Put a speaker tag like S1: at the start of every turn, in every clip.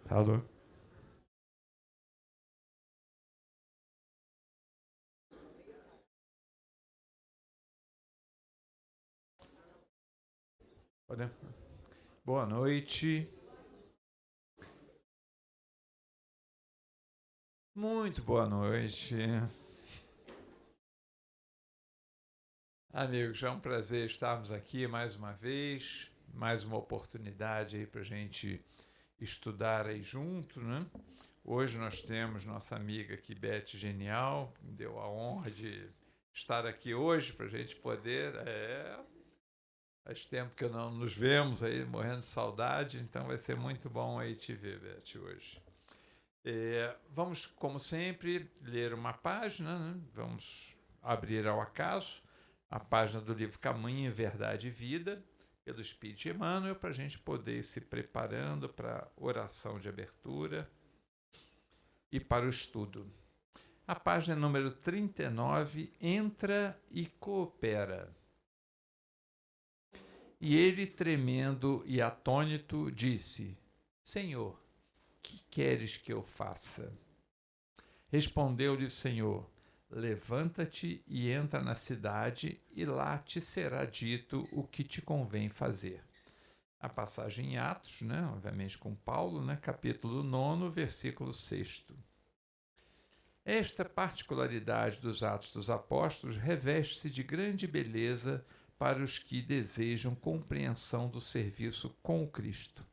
S1: Alô? Olha. Boa noite. Muito boa noite. Amigos, é um prazer estarmos aqui mais uma vez. Mais uma oportunidade aí para a gente estudar aí junto, né? Hoje nós temos nossa amiga aqui, Beth Genial, que me deu a honra de estar aqui hoje para a gente poder. Faz tempo que não nos vemos aí, morrendo de saudade, então vai ser muito bom aí te ver, Beth, hoje. Vamos, como sempre, ler uma página, né? Vamos abrir ao acaso a página do livro Caminho, Verdade e Vida, pelo Espírito Emmanuel, para a gente poder ir se preparando para a oração de abertura e para o estudo. A página número 39, Entra e Coopera. E ele, tremendo e atônito, disse: Senhor, que queres que eu faça? Respondeu-lhe o Senhor: Levanta-te e entra na cidade, e lá te será dito o que te convém fazer. A passagem em Atos, né, obviamente com Paulo, né, capítulo 9, versículo 6. Esta particularidade dos Atos dos Apóstolos reveste-se de grande beleza para os que desejam compreensão do serviço com o Cristo.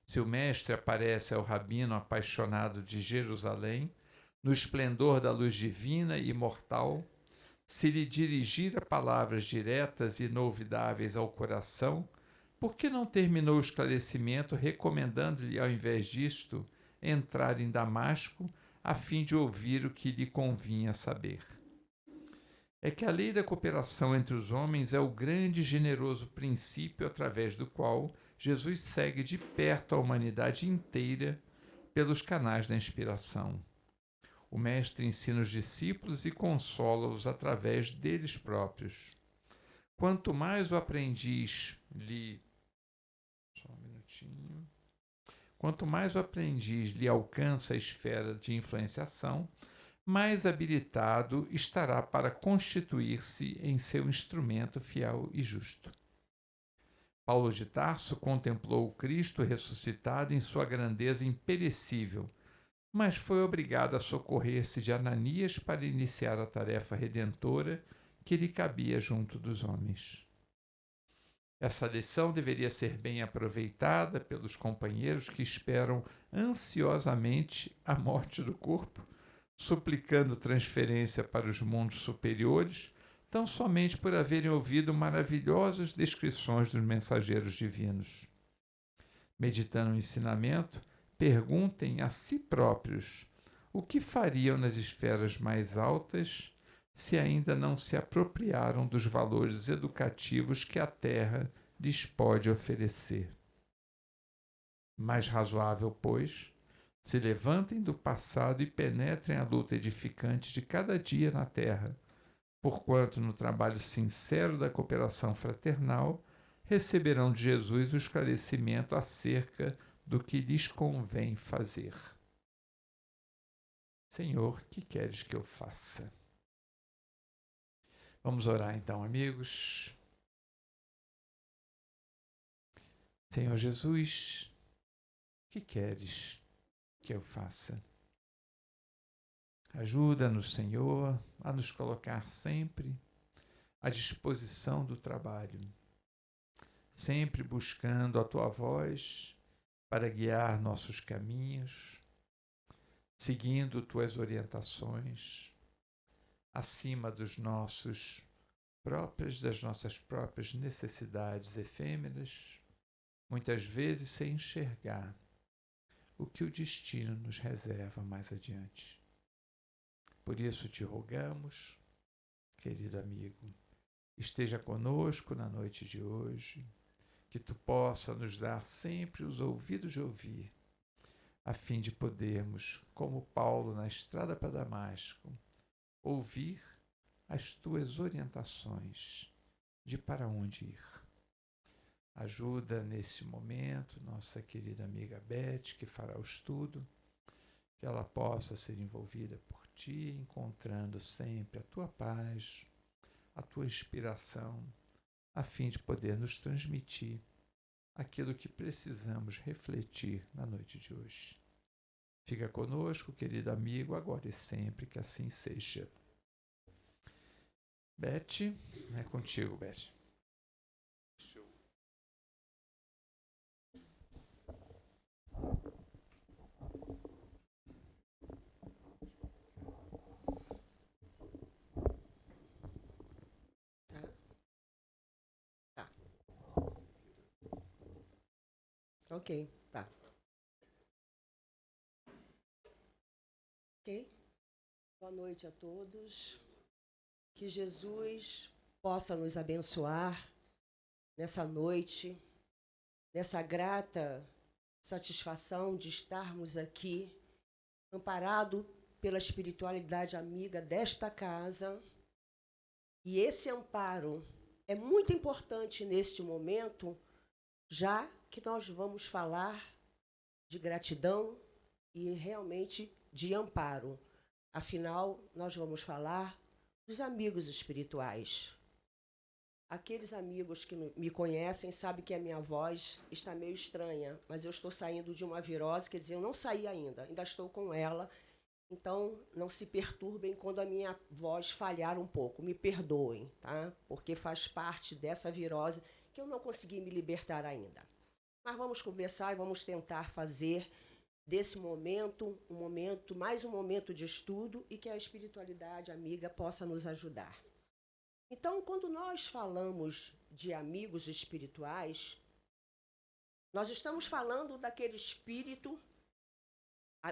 S1: Se o Mestre aparece ao rabino apaixonado de Jerusalém, no esplendor da luz divina e imortal, se lhe dirigir a palavras diretas e inolvidáveis ao coração, por que não terminou o esclarecimento recomendando-lhe, ao invés disto, entrar em Damasco, a fim de ouvir o que lhe convinha saber? É que a lei da cooperação entre os homens é o grande e generoso princípio através do qual Jesus segue de perto a humanidade inteira pelos canais da inspiração. O Mestre ensina os discípulos e consola-os através deles próprios. Quanto mais o aprendiz lhe. Só um minutinho. Quanto mais o aprendiz lhe alcança a esfera de influenciação, mais habilitado estará para constituir-se em seu instrumento fiel e justo. Paulo de Tarso contemplou o Cristo ressuscitado em sua grandeza imperecível, mas foi obrigado a socorrer-se de Ananias para iniciar a tarefa redentora que lhe cabia junto dos homens. Essa lição deveria ser bem aproveitada pelos companheiros que esperam ansiosamente a morte do corpo, suplicando transferência para os mundos superiores, tão somente por haverem ouvido maravilhosas descrições dos mensageiros divinos. Meditando o ensinamento, perguntem a si próprios o que fariam nas esferas mais altas se ainda não se apropriaram dos valores educativos que a Terra lhes pode oferecer. Mais razoável, pois, se levantem do passado e penetrem a luta edificante de cada dia na Terra, porquanto no trabalho sincero da cooperação fraternal receberão de Jesus o esclarecimento acerca do que lhes convém fazer. Senhor, que queres que eu faça? Vamos orar então, amigos. Senhor Jesus, que queres que eu faça? Ajuda-nos, Senhor, a nos colocar sempre à disposição do trabalho, sempre buscando a tua voz para guiar nossos caminhos, seguindo tuas orientações, acima das nossas próprias necessidades efêmeras, muitas vezes sem enxergar o que o destino nos reserva mais adiante. Por isso te rogamos, querido amigo, esteja conosco na noite de hoje, que tu possa nos dar sempre os ouvidos de ouvir, a fim de podermos, como Paulo na estrada para Damasco, ouvir as tuas orientações de para onde ir. Ajuda nesse momento nossa querida amiga Beth, que fará o estudo, que ela possa ser envolvida por ti, encontrando sempre a tua paz, a tua inspiração, a fim de poder nos transmitir aquilo que precisamos refletir na noite de hoje. Fica conosco, querido amigo, agora e sempre, que assim seja. Beth, é contigo, Beth.
S2: Tá. Ok, tá. Ok? Boa noite a todos. Que Jesus possa nos abençoar nessa noite, nessa grata satisfação de estarmos aqui, amparado pela espiritualidade amiga desta casa. E esse amparo é muito importante neste momento, já que nós vamos falar de gratidão e realmente de amparo. Afinal, nós vamos falar dos amigos espirituais. Aqueles amigos que me conhecem sabem que a minha voz está meio estranha, mas eu estou saindo de uma virose, quer dizer, eu não saí ainda estou com ela. Então, não se perturbem quando a minha voz falhar um pouco, me perdoem, tá? Porque faz parte dessa virose que eu não consegui me libertar ainda. Mas vamos conversar e vamos tentar fazer desse momento mais um momento de estudo e que a espiritualidade amiga possa nos ajudar. Então, quando nós falamos de amigos espirituais, nós estamos falando daquele espírito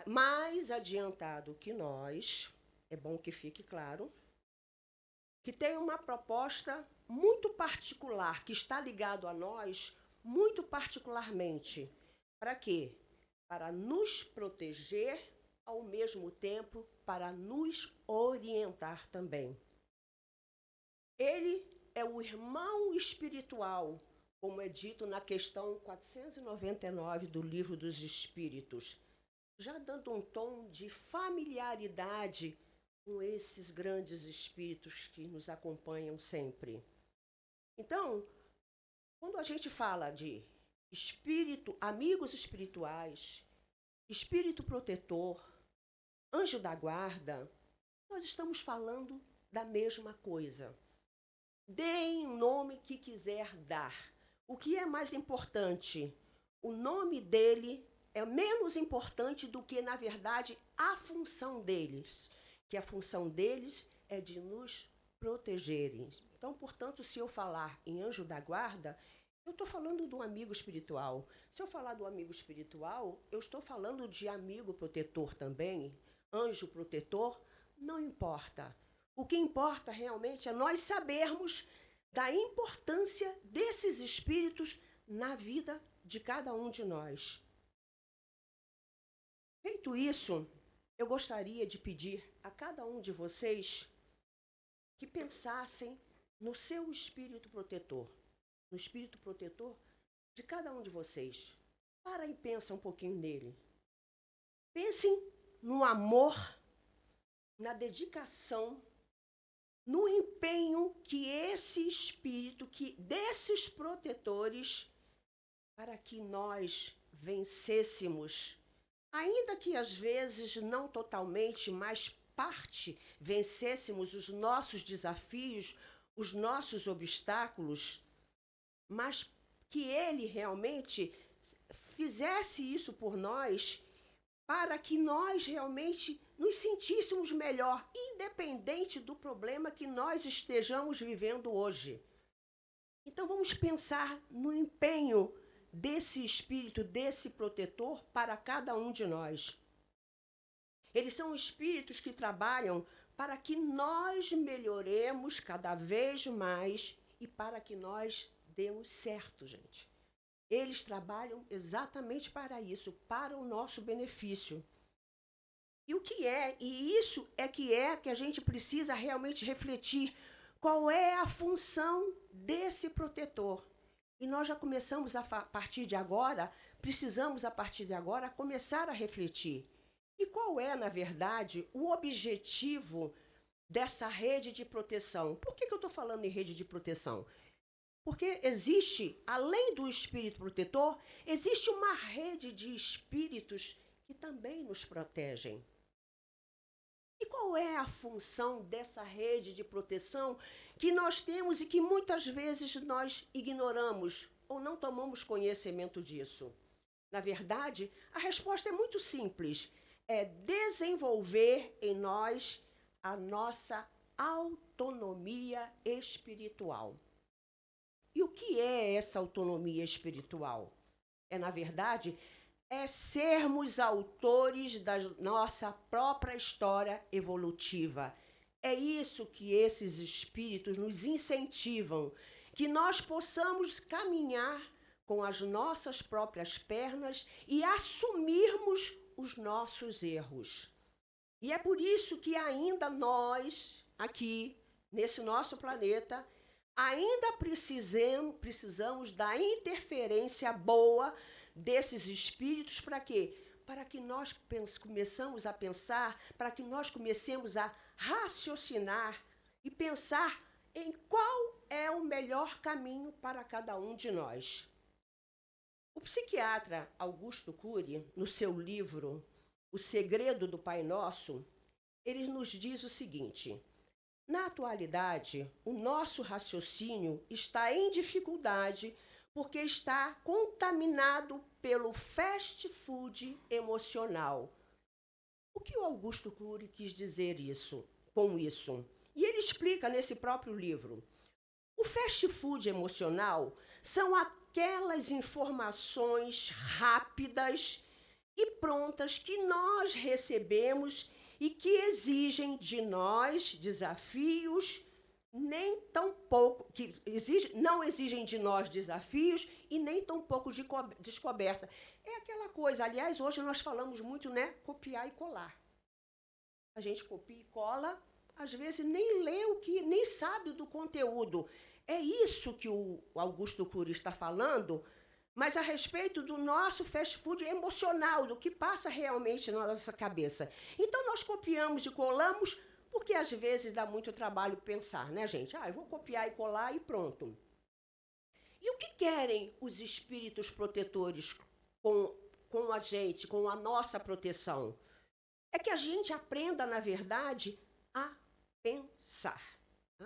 S2: mais adiantado que nós, é bom que fique claro, que tem uma proposta muito particular, que está ligado a nós muito particularmente. Para quê? Para nos proteger, ao mesmo tempo, para nos orientar também. Ele é o irmão espiritual, como é dito na questão 499 do Livro dos Espíritos, já dando um tom de familiaridade com esses grandes espíritos que nos acompanham sempre. Então, quando a gente fala de espírito, amigos espirituais, espírito protetor, anjo da guarda, nós estamos falando da mesma coisa. Deem o nome que quiser dar. O que é mais importante? O nome dele é menos importante do que, na verdade, a função deles. Que a função deles é de nos protegerem. Então, portanto, se eu falar em anjo da guarda, eu estou falando do amigo espiritual. Se eu falar do amigo espiritual, eu estou falando de amigo protetor também, anjo protetor, não importa. O que importa realmente é nós sabermos da importância desses espíritos na vida de cada um de nós. Feito isso, eu gostaria de pedir a cada um de vocês que pensassem no seu espírito protetor, no espírito protetor de cada um de vocês. Para e pensa um pouquinho nele. Pensem no amor, na dedicação, no empenho que esse espírito, que desses protetores, para que nós vencêssemos, ainda que às vezes não totalmente, mas parte, vencêssemos os nossos desafios, os nossos obstáculos, mas que ele realmente fizesse isso por nós, para que nós realmente nos sentíssemos melhor, independente do problema que nós estejamos vivendo hoje. Então vamos pensar no empenho desse espírito, desse protetor para cada um de nós. Eles são espíritos que trabalham para que nós melhoremos cada vez mais e para que nós demos certo, gente. Eles trabalham exatamente para isso, para o nosso benefício. E o que é? E isso é que a gente precisa realmente refletir. Qual é a função desse protetor? E nós já começamos precisamos a partir de agora começar a refletir. E qual é, na verdade, o objetivo dessa rede de proteção? Por que eu estou falando em rede de proteção? Porque existe, além do espírito protetor, existe uma rede de espíritos que também nos protegem. E qual é a função dessa rede de proteção que nós temos e que muitas vezes nós ignoramos ou não tomamos conhecimento disso? Na verdade, a resposta é muito simples. É desenvolver em nós a nossa autonomia espiritual. E o que é essa autonomia espiritual? Na verdade, sermos autores da nossa própria história evolutiva. É isso que esses espíritos nos incentivam, que nós possamos caminhar com as nossas próprias pernas e assumirmos os nossos erros. E é por isso que ainda nós, aqui, nesse nosso planeta, ainda precisamos da interferência boa desses espíritos. Para quê? Para que nós começamos a pensar, para que nós comecemos a raciocinar e pensar em qual é o melhor caminho para cada um de nós. O psiquiatra Augusto Cury, no seu livro O Segredo do Pai Nosso, ele nos diz o seguinte: na atualidade, o nosso raciocínio está em dificuldade porque está contaminado pelo fast food emocional. O que o Augusto Cury quis dizer com isso? E ele explica nesse próprio livro. O fast food emocional são aquelas informações rápidas e prontas que nós recebemos e que exigem de nós desafios não exigem de nós desafios e nem tão pouco de descoberta. É aquela coisa, aliás, hoje nós falamos muito, né? Copiar e colar. A gente copia e cola, às vezes nem lê nem sabe do conteúdo. É isso que o Augusto Cury está falando, mas a respeito do nosso fast food emocional, do que passa realmente na nossa cabeça. Então, nós copiamos e colamos, porque às vezes dá muito trabalho pensar, né, gente? Eu vou copiar e colar e pronto. E o que querem os espíritos protetores com a gente, com a nossa proteção? É que a gente aprenda, na verdade, a pensar.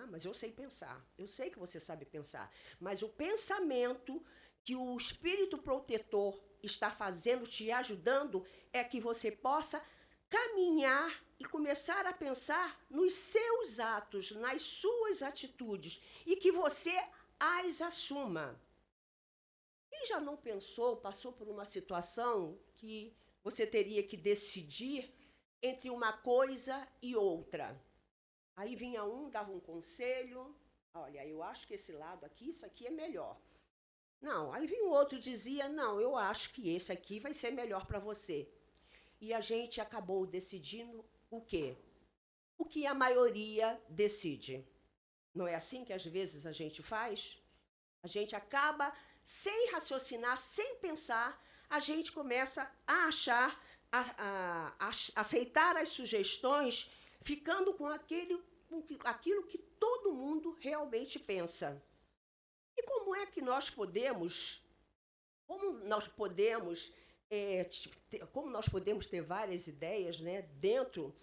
S2: Mas eu sei pensar. Eu sei que você sabe pensar. Mas o pensamento que o espírito protetor está fazendo, te ajudando, é que você possa caminhar e começar a pensar nos seus atos, nas suas atitudes, e que você as assuma. Quem já não passou por uma situação que você teria que decidir entre uma coisa e outra? Aí vinha dava um conselho, olha, eu acho que esse lado aqui, isso aqui é melhor. Não, aí vinha o outro e dizia, não, eu acho que esse aqui vai ser melhor para você. E a gente acabou decidindo o quê? O que a maioria decide. Não é assim que às vezes a gente faz? A gente acaba, sem raciocinar, sem pensar, a gente começa a achar, a aceitar as sugestões, ficando com aquilo que todo mundo realmente pensa. E como nós podemos ter várias ideias, né, dentro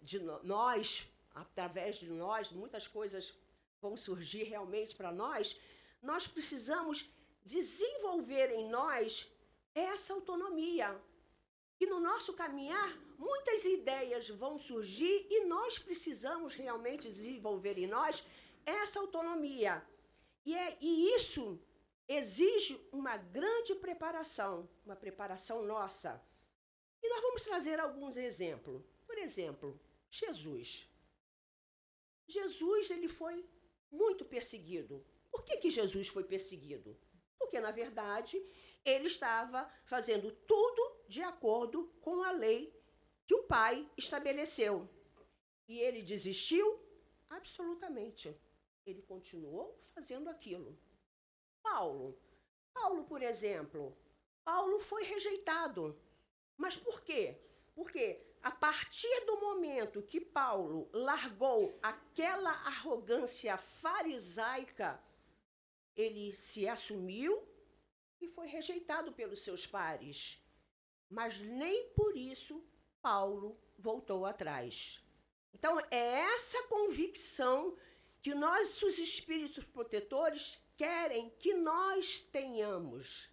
S2: de nós, através de nós, muitas coisas vão surgir realmente para nós, nós precisamos desenvolver em nós essa autonomia. E no nosso caminhar, muitas ideias vão surgir e nós precisamos realmente desenvolver em nós essa autonomia. E isso exige uma grande preparação, uma preparação nossa. E nós vamos trazer alguns exemplos. Por exemplo, Jesus. Jesus, ele foi muito perseguido. Por que Jesus foi perseguido? Porque, na verdade, ele estava fazendo tudo de acordo com a lei que o Pai estabeleceu. E ele desistiu? Absolutamente. Ele continuou fazendo aquilo. Paulo. Paulo, por exemplo, Paulo foi rejeitado. Mas por quê? Porque a partir do momento que Paulo largou aquela arrogância farisaica, ele se assumiu e foi rejeitado pelos seus pares. Mas nem por isso Paulo voltou atrás. Então, é essa convicção que nossos espíritos protetores querem que nós tenhamos.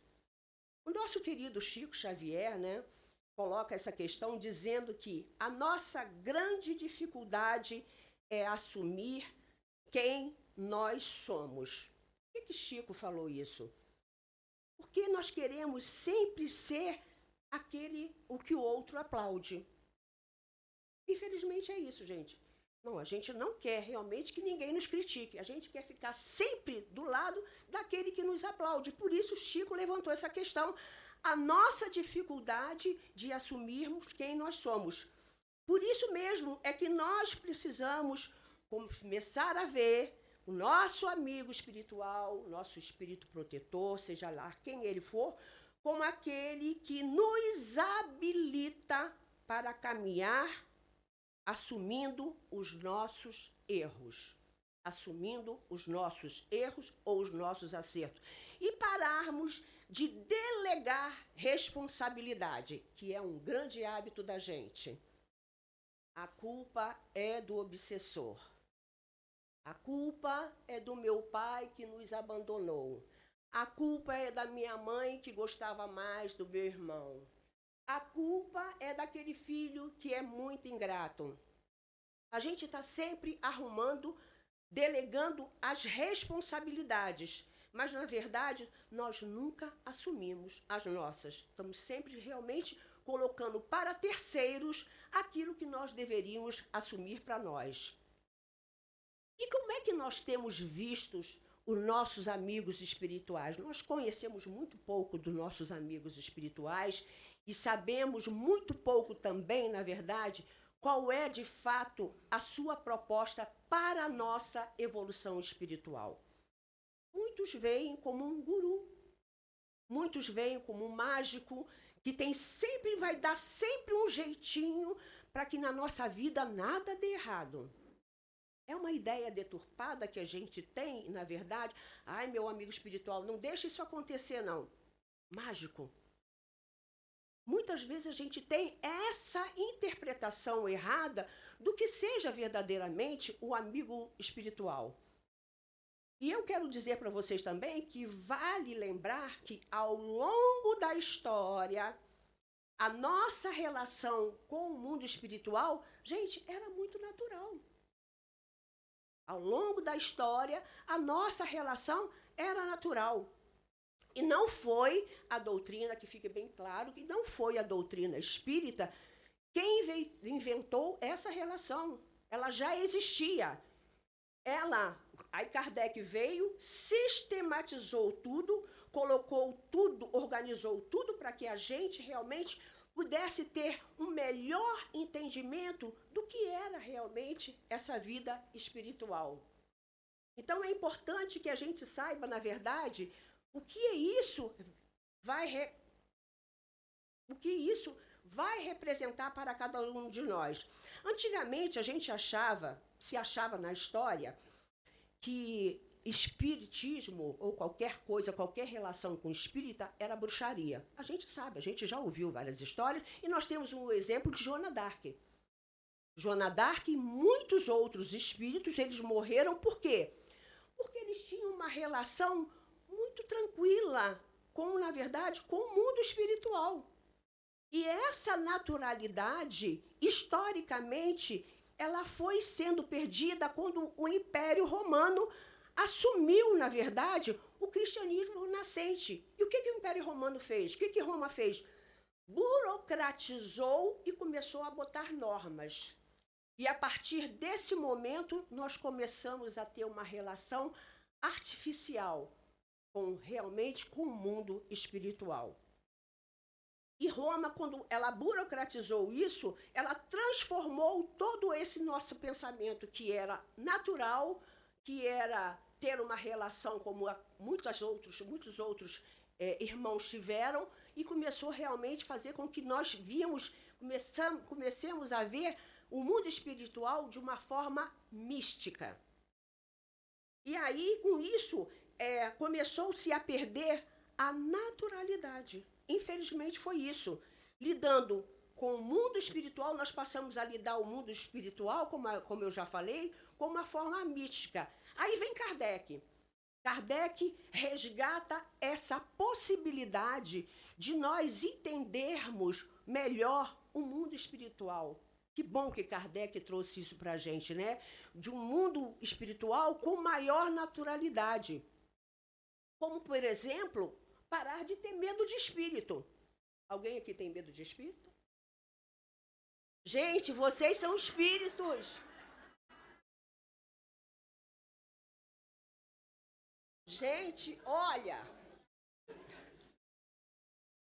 S2: O nosso querido Chico Xavier, coloca essa questão dizendo que a nossa grande dificuldade é assumir quem nós somos. Por que Chico falou isso? Porque nós queremos sempre ser o que o outro aplaude. Infelizmente é isso, gente. Não, a gente não quer realmente que ninguém nos critique. A gente quer ficar sempre do lado daquele que nos aplaude. Por isso Chico levantou essa questão. A nossa dificuldade de assumirmos quem nós somos. Por isso mesmo é que nós precisamos começar a ver o nosso amigo espiritual, o nosso espírito protetor, seja lá quem ele for, como aquele que nos habilita para caminhar assumindo os nossos erros. Assumindo os nossos erros ou os nossos acertos. E pararmos de delegar responsabilidade, que é um grande hábito da gente. A culpa é do obsessor. A culpa é do meu pai que nos abandonou. A culpa é da minha mãe que gostava mais do meu irmão. A culpa é daquele filho que é muito ingrato. A gente está sempre arrumando, delegando as responsabilidades. Mas, na verdade, nós nunca assumimos as nossas. Estamos sempre realmente colocando para terceiros aquilo que nós deveríamos assumir para nós. E como é que nós temos visto os nossos amigos espirituais? Nós conhecemos muito pouco dos nossos amigos espirituais e sabemos muito pouco também, na verdade, qual é, de fato, a sua proposta para a nossa evolução espiritual. Muitos veem como um guru, muitos veem como um mágico, que vai dar sempre um jeitinho para que na nossa vida nada dê errado. É uma ideia deturpada que a gente tem, na verdade. Ai, meu amigo espiritual, não deixa isso acontecer, não. Mágico. Muitas vezes a gente tem essa interpretação errada do que seja verdadeiramente o amigo espiritual. E eu quero dizer para vocês também que vale lembrar que ao longo da história, a nossa relação com o mundo espiritual, gente, era muito natural. Ao longo da história, a nossa relação era natural. E não foi a doutrina, que fique bem claro, que não foi a doutrina espírita quem inventou essa relação. Ela já existia. Aí Kardec veio, sistematizou tudo, colocou tudo, organizou tudo para que a gente realmente pudesse ter um melhor entendimento do que era realmente essa vida espiritual. Então é importante que a gente saiba, na verdade, o que isso vai representar para cada um de nós. Antigamente a gente se achava na história que espiritismo ou qualquer coisa, qualquer relação com espírita era bruxaria. A gente sabe, a gente já ouviu várias histórias e nós temos um exemplo de Joana d'Arc. Joana d'Arc e muitos outros espíritos, eles morreram por quê? Porque eles tinham uma relação muito tranquila na verdade, com o mundo espiritual. E essa naturalidade, historicamente, ela foi sendo perdida quando o Império Romano assumiu, na verdade, o cristianismo nascente. E o que o Império Romano fez? O que Roma fez? Burocratizou e começou a botar normas. E a partir desse momento, nós começamos a ter uma relação artificial realmente com o mundo espiritual. E Roma, quando ela burocratizou isso, ela transformou todo esse nosso pensamento que era natural, que era ter uma relação como muitos outros irmãos tiveram, e começou realmente a fazer com que nós comecemos a ver o mundo espiritual de uma forma mística. E aí, com isso, começou-se a perder a naturalidade. Infelizmente, foi isso. Lidando com o mundo espiritual, nós passamos a lidar o mundo espiritual, como eu já falei, com uma forma mística. Aí vem Kardec. Kardec resgata essa possibilidade de nós entendermos melhor o mundo espiritual. Que bom que Kardec trouxe isso para a gente, né? De um mundo espiritual com maior naturalidade. Como, por exemplo, parar de ter medo de espírito. Alguém aqui tem medo de espírito? Gente, vocês são espíritos. Gente, olha.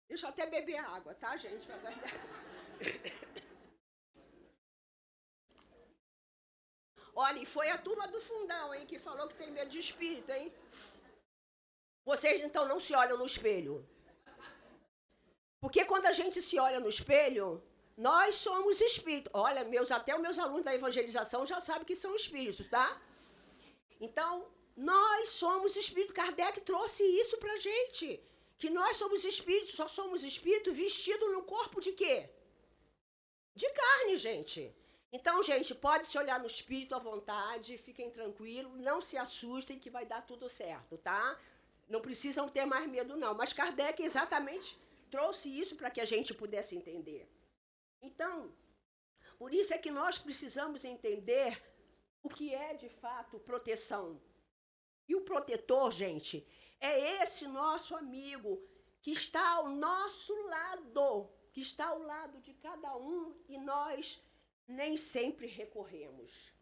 S2: Deixa eu até beber água, tá, gente? Olha, e foi a turma do fundão, hein, que falou que tem medo de espírito, hein? Vocês, então, não se olham no espelho. Porque quando a gente se olha no espelho, nós somos espíritos. Olha, até os meus alunos da evangelização já sabem que são espíritos, tá? Então, nós somos espíritos. Kardec trouxe isso pra gente. Que nós somos espíritos, só somos espíritos vestidos no corpo de quê? De carne, gente. Então, gente, pode se olhar no espírito à vontade, fiquem tranquilos, não se assustem que vai dar tudo certo, tá? Não precisam ter mais medo, não. Mas Kardec exatamente trouxe isso para que a gente pudesse entender. Então, por isso é que nós precisamos entender o que é, de fato, proteção. E o protetor, gente, é esse nosso amigo que está ao nosso lado, que está ao lado de cada um, e nós nem sempre recorremos.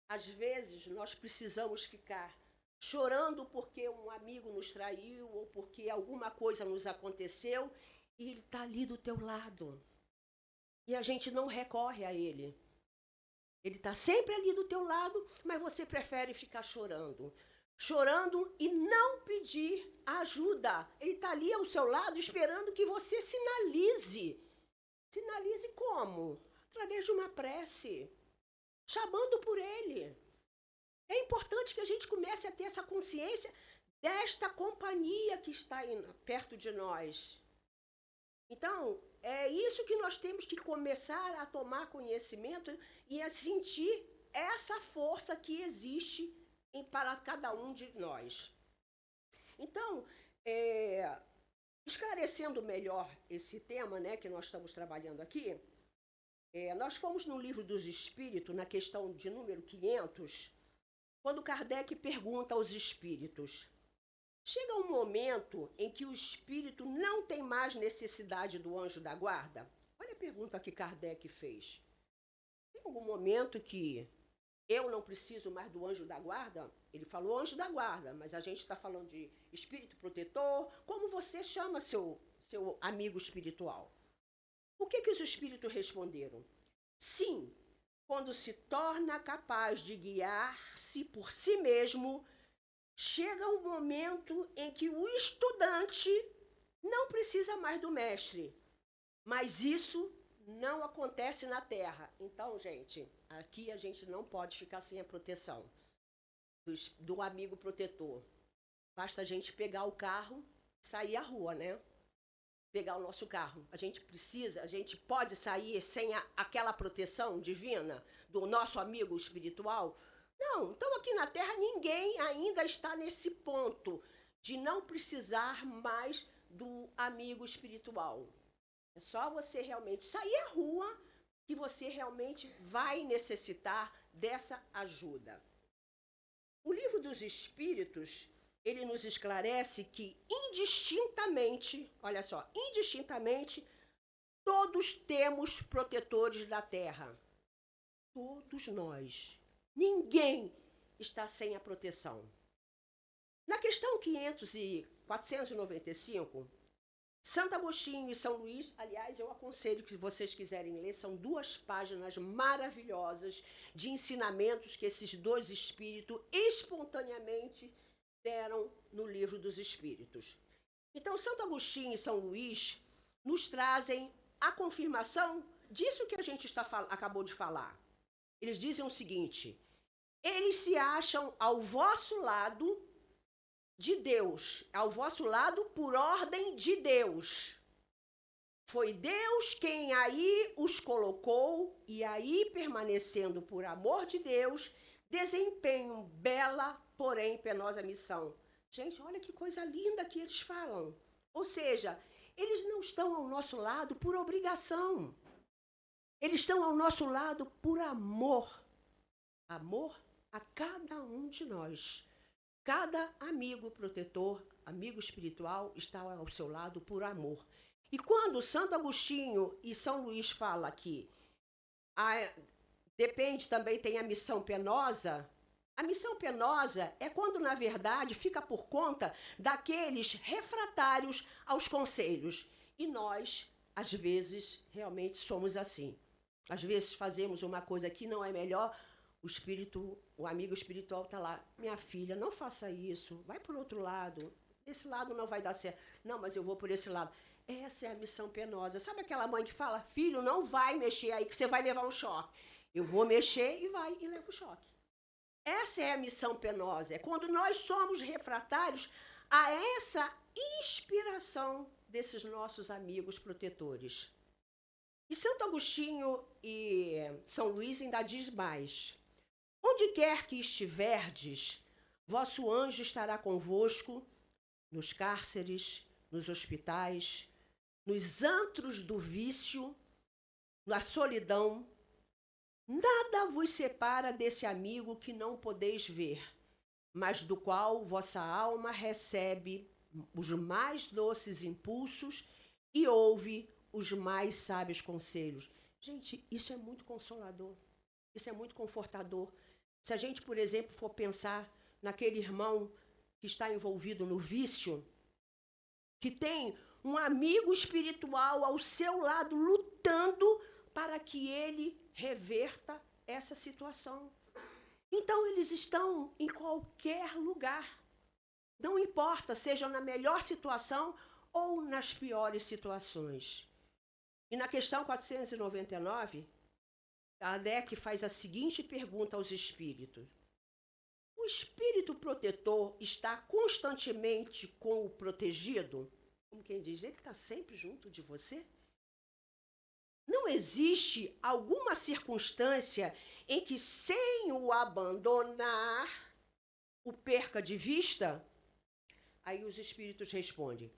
S2: Às vezes, nós precisamos ficar chorando porque um amigo nos traiu ou porque alguma coisa nos aconteceu e ele está ali do teu lado. E a gente não recorre a ele. Ele está sempre ali do teu lado, mas você prefere ficar chorando. Chorando e não pedir ajuda. Ele está ali ao seu lado esperando que você sinalize. Sinalize como? Através de uma prece. Chamando por ele. É importante que a gente comece a ter essa consciência desta companhia que está perto de nós. Então, é isso que nós temos que começar a tomar conhecimento e a sentir essa força que existe para cada um de nós. Então, esclarecendo melhor esse tema, né, que nós estamos trabalhando aqui, nós fomos no Livro dos Espíritos, na questão de número 500, quando Kardec pergunta aos espíritos: chega um momento em que o espírito não tem mais necessidade do anjo da guarda? Olha a pergunta que Kardec fez. Tem algum momento que eu não preciso mais do anjo da guarda? Ele falou anjo da guarda, mas a gente está falando de espírito protetor. Como você chama seu amigo espiritual? O que os espíritos responderam? Sim, quando se torna capaz de guiar-se por si mesmo, chega um momento em que o estudante não precisa mais do mestre. Mas isso não acontece na Terra. Então, gente, aqui a gente não pode ficar sem a proteção do amigo protetor. Basta a gente pegar o carro e sair à rua, né? Pegar o nosso carro. A gente pode sair sem aquela proteção divina do nosso amigo espiritual? Não. Então, aqui na Terra, ninguém ainda está nesse ponto de não precisar mais do amigo espiritual. É só você realmente sair à rua que você realmente vai necessitar dessa ajuda. O Livro dos Espíritos, ele nos esclarece que indistintamente, olha só, indistintamente, todos temos protetores da Terra. Todos nós. Ninguém está sem a proteção. Na questão 495, Santo Agostinho e São Luís, aliás, eu aconselho que, se vocês quiserem ler, são 2 páginas maravilhosas de ensinamentos que esses 2 espíritos espontaneamente deram no Livro dos Espíritos. Então, Santo Agostinho e São Luís nos trazem a confirmação disso que a gente acabou de falar. Eles dizem o seguinte: eles se acham ao vosso lado de Deus, ao vosso lado por ordem de Deus. Foi Deus quem aí os colocou, e aí, permanecendo por amor de Deus, desempenham bela, porém penosa missão. Gente, olha que coisa linda que eles falam. Ou seja, eles não estão ao nosso lado por obrigação. Eles estão ao nosso lado por amor. Amor a cada um de nós. Cada amigo protetor, amigo espiritual, está ao seu lado por amor. E quando Santo Agostinho e São Luís falam aqui, depende também, tem a missão penosa. A missão penosa é quando, na verdade, fica por conta daqueles refratários aos conselhos. E nós, às vezes, realmente somos assim. Às vezes fazemos uma coisa que não é melhor, o amigo espiritual está lá: minha filha, não faça isso, vai por outro lado, esse lado não vai dar certo. Não, mas eu vou por esse lado. Essa é a missão penosa. Sabe aquela mãe que fala: filho, não vai mexer aí que você vai levar um choque. Eu vou mexer e vai e leva o choque. Essa é a missão penosa, é quando nós somos refratários a essa inspiração desses nossos amigos protetores. E Santo Agostinho e São Luís ainda diz mais: onde quer que estiverdes, vosso anjo estará convosco, nos cárceres, nos hospitais, nos antros do vício, na solidão. Nada vos separa desse amigo que não podeis ver, mas do qual vossa alma recebe os mais doces impulsos e ouve os mais sábios conselhos. Gente, isso é muito consolador, isso é muito confortador. Se a gente, por exemplo, for pensar naquele irmão que está envolvido no vício, que tem um amigo espiritual ao seu lado lutando para que ele reverta essa situação. Então, eles estão em qualquer lugar. Não importa, seja na melhor situação ou nas piores situações. E na questão 499, Kardec faz a seguinte pergunta aos espíritos: o espírito protetor está constantemente com o protegido? Como quem diz, ele está sempre junto de você? Não existe alguma circunstância em que, sem o abandonar, o perca de vista? Aí os espíritos respondem: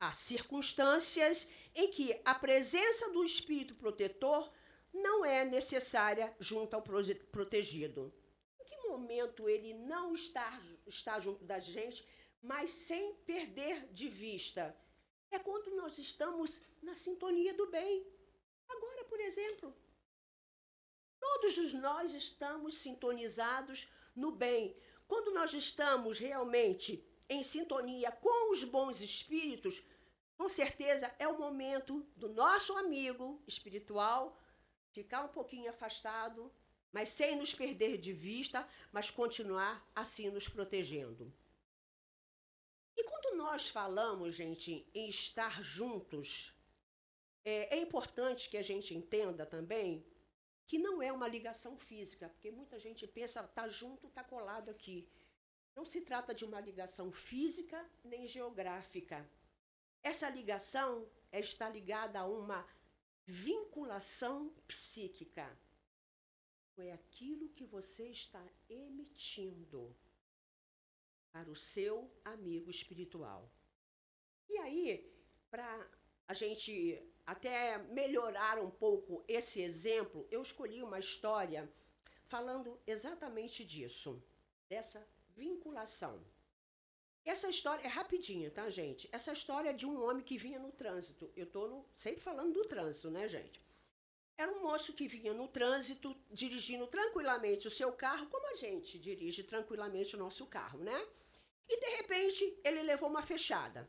S2: há circunstâncias em que a presença do espírito protetor não é necessária junto ao protegido. Em que momento ele não está junto da gente, mas sem perder de vista? É quando nós estamos na sintonia do bem. Agora, por exemplo, todos nós estamos sintonizados no bem. Quando nós estamos realmente em sintonia com os bons espíritos, com certeza é o momento do nosso amigo espiritual ficar um pouquinho afastado, mas sem nos perder de vista, mas continuar assim nos protegendo. E quando nós falamos, gente, em estar juntos, é importante que a gente entenda também que não é uma ligação física, porque muita gente pensa, tá junto, tá colado aqui. Não se trata de uma ligação física nem geográfica. Essa ligação está ligada a uma vinculação psíquica. É aquilo que você está emitindo para o seu amigo espiritual. E aí, para a gente até melhorar um pouco esse exemplo, eu escolhi uma história falando exatamente disso, dessa vinculação. Essa história é rapidinha, tá, gente? Essa história é de um homem que vinha no trânsito. Eu estou sempre falando do trânsito, né, gente? Era um moço que vinha no trânsito, dirigindo tranquilamente o seu carro, como a gente dirige tranquilamente o nosso carro, né? E, de repente, ele levou uma fechada.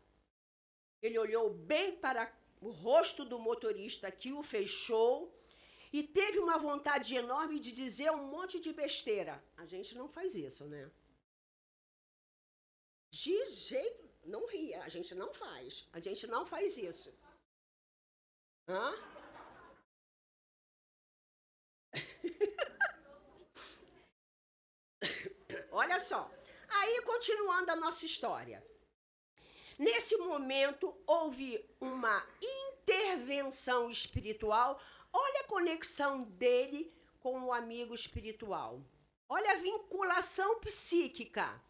S2: Ele olhou bem para o rosto do motorista que o fechou e teve uma vontade enorme de dizer um monte de besteira. A gente não faz isso, né? De jeito... Não ria, a gente não faz. A gente não faz isso. Hã? Olha só. Aí, continuando a nossa história. Nesse momento, houve uma intervenção espiritual. Olha a conexão dele com o amigo espiritual. Olha a vinculação psíquica.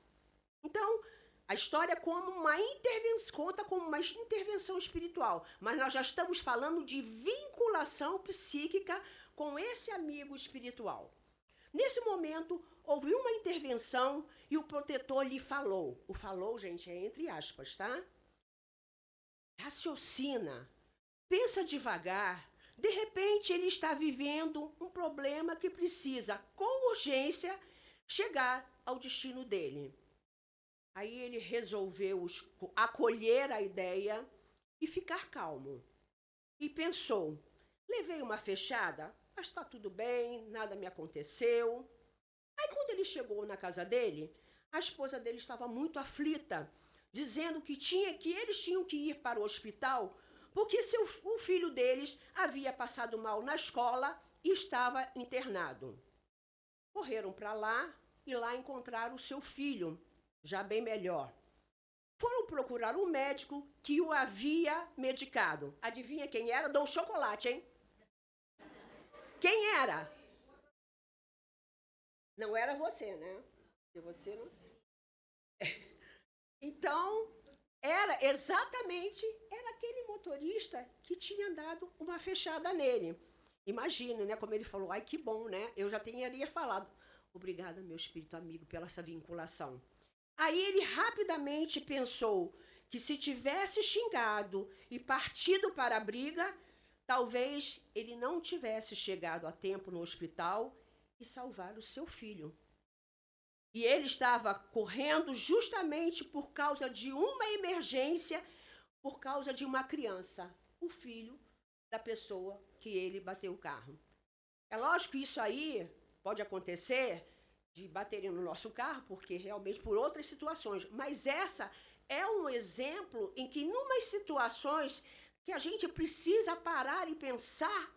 S2: Então, a história como uma intervenção, conta como uma intervenção espiritual, mas nós já estamos falando de vinculação psíquica com esse amigo espiritual. Nesse momento, houve uma intervenção e o protetor lhe falou. O falou, gente, é entre aspas, tá? Raciocina, pensa devagar. De repente, ele está vivendo um problema que precisa, com urgência, chegar ao destino dele. Aí ele resolveu acolher a ideia e ficar calmo. E pensou, levei uma fechada, mas está tudo bem, nada me aconteceu. Aí quando ele chegou na casa dele, a esposa dele estava muito aflita, dizendo que eles tinham que ir para o hospital, porque o filho deles havia passado mal na escola e estava internado. Correram para lá e lá encontraram o seu filho, já bem melhor. Foram procurar um médico que o havia medicado. Adivinha quem era? Dom Chocolate, hein? Quem era? Não era você, né? Porque você não... Então, era aquele motorista que tinha dado uma fechada nele. Imagina, né? Como ele falou, ai que bom, né? Eu já teria falado, obrigada, meu espírito amigo, pela essa vinculação. Aí ele rapidamente pensou que se tivesse xingado e partido para a briga, talvez ele não tivesse chegado a tempo no hospital e salvar o seu filho. E ele estava correndo justamente por causa de uma emergência, por causa de uma criança, o filho da pessoa que ele bateu o carro. É lógico que isso aí pode acontecer de baterem no nosso carro, porque realmente por outras situações. Mas essa é um exemplo em que, numas situações que a gente precisa parar e pensar,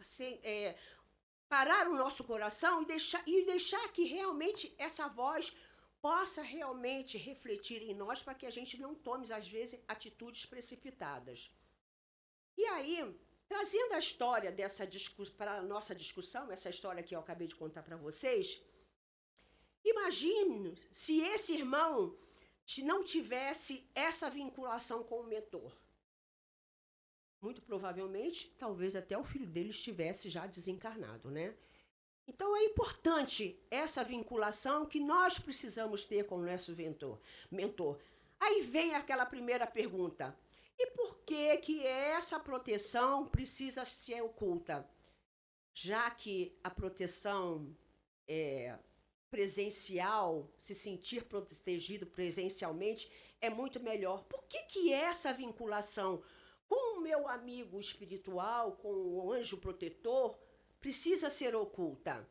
S2: parar o nosso coração e deixar que realmente essa voz possa realmente refletir em nós para que a gente não tome, às vezes, atitudes precipitadas. E aí, trazendo a história para a nossa discussão, essa história que eu acabei de contar para vocês, imagine se esse irmão não tivesse essa vinculação com o mentor. Muito provavelmente, talvez até o filho dele estivesse já desencarnado, né? Então é importante essa vinculação que nós precisamos ter com o nosso mentor. Aí vem aquela primeira pergunta. E por que essa proteção precisa ser oculta? Já que a proteção presencial, se sentir protegido presencialmente, é muito melhor. Por que essa vinculação com o meu amigo espiritual, com o anjo protetor, precisa ser oculta?